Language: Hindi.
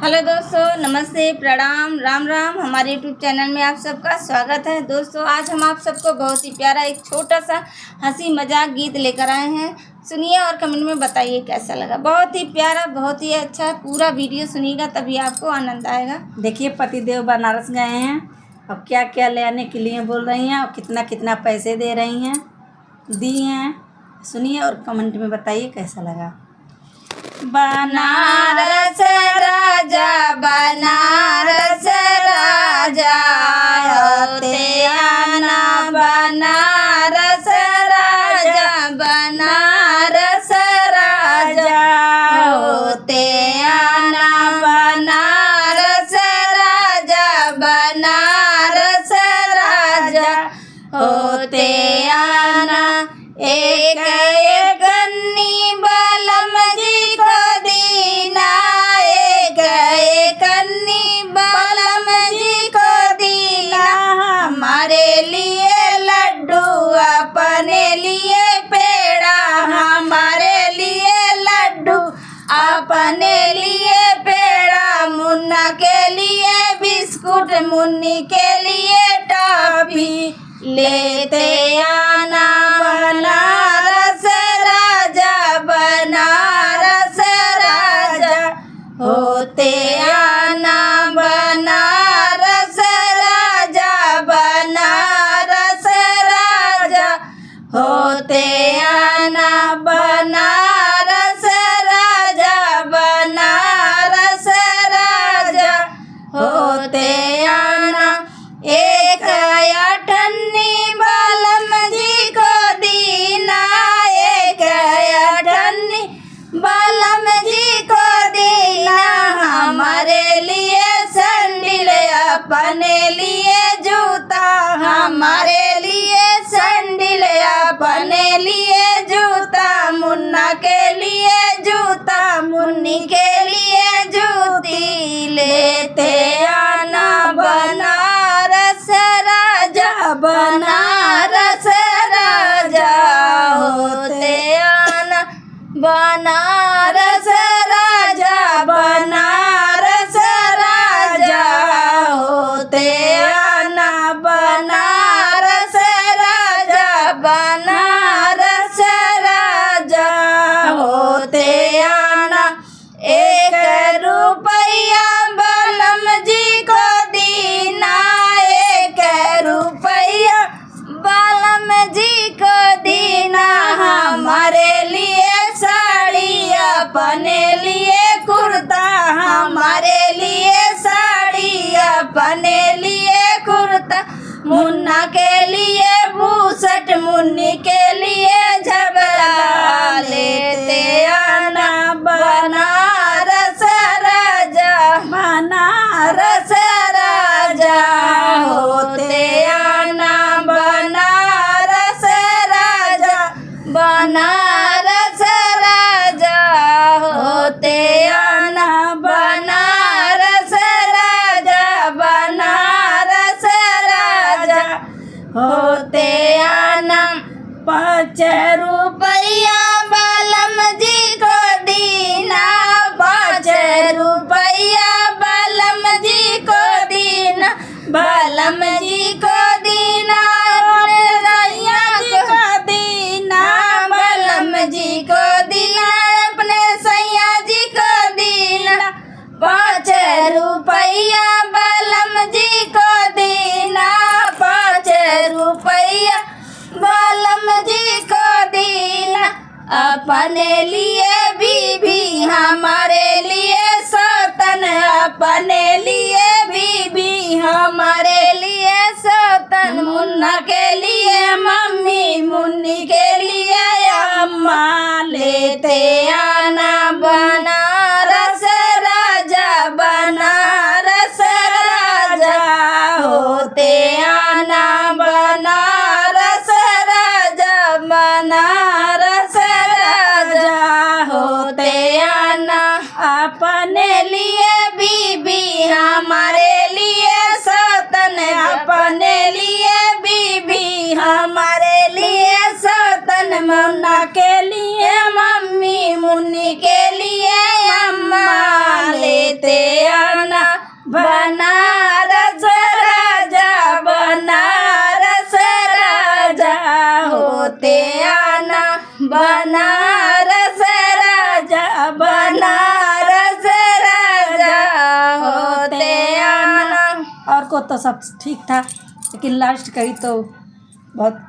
हेलो दोस्तों, नमस्ते, प्रणाम, राम राम। हमारे यूट्यूब चैनल में आप सबका स्वागत है। दोस्तों, आज हम आप सबको बहुत ही प्यारा एक छोटा सा हंसी मजाक गीत लेकर आए हैं। सुनिए और कमेंट में बताइए कैसा लगा। बहुत ही प्यारा, बहुत ही अच्छा। पूरा वीडियो सुनिएगा तभी आपको आनंद आएगा। देखिए, पतिदेव बनारस गए हैं। अब क्या क्या लेने के लिए बोल रही हैं और कितना कितना पैसे दे रही हैं, दी हैं। सुनिए और कमेंट में बताइए कैसा लगा। बनारस राजा, बनारस राजा, होते आना बनारस राजा, बनारस राजा, होते आना बनारस राजा, बनारस राजा, होते आना। एक एक अन्नी बलम जी को दीना, एक एक अन्नी बलम जी को दीना। हमारे लिए लड्डू, अपने लिए पेड़ा, हमारे लिए लड्डू, अपने लिए पेड़ा। मुन्ना के लिए बिस्कुट, मुन्नी के लिए टॉफी, लेते आना बनारस राजा, बनारस राजा, होते आना बनारस राजा, बनारस राजा, होते आना बनारस राजा, बनारस राजा, होते आना। एक अठन्नी बलम जी को दीना, एक अठन्नी बलम जी को दीना। हमारे लिए सैंडल, अपने लिए जूता, हमारे लिए सैंडल, अपने लिए जूता। मुन्ना के लिए जूता, मुन्नी के लिए जूती, लेते आना बनारस राजा, बनारस राजा, होते आना बनारस राजा, बनारस राजा, होते आना बनारस राजा, बनारस राजा, होते आना। एक रुपया बलम जी को दीना, एक रुपया बलम जी को दीना। हमारे लिए साड़ी, अपने लिए कुर्ता, हमारे लिए साड़ी, अपने लिए कुर्ता। मुन्ना के लिए बूसट, मुन्नी के लिए झबला, लेते आना बनारस राजा, बनारस राजा, होते आना बनारस राजा, बनारस राजा, होते आना बनारस राजा, बनारस राजा, होते आना। 5 रुपया बलम जी को दीना, 5 रुपया बलम जी को दीना, बलम जी को दीना, अपने सैया जी को दीना, बलम जी को दीना, अपने सैया जी को दीना। 5 रुपया बलम जी को दीना, 5 रुपया बलम जी को दीना। अपने लिए बीबी, हमारे लिए सौतन, अपने लिए बीबी, हमारे लिए सौतन। मुन्ना के लिए मम्मी, मुन्नी के लिए अम्मा, लेते आना बनारस राजा, बनारस राजा, होते आना बनारस राजा, बनारस राजा, होते आना। अपने लिए बीबी, हमारे लिए सौतन, अपने लिए बीबी, हमारे लिए सौतन। मुन्ना के लिए मम्मी, मुन्नी के लिए अम्मा, लेते बनारस राजा बनारस राजा होते आना बनारस राजा बनारस राजा होते आना। और को तो सब ठीक था, लेकिन लास्ट कही तो बहुत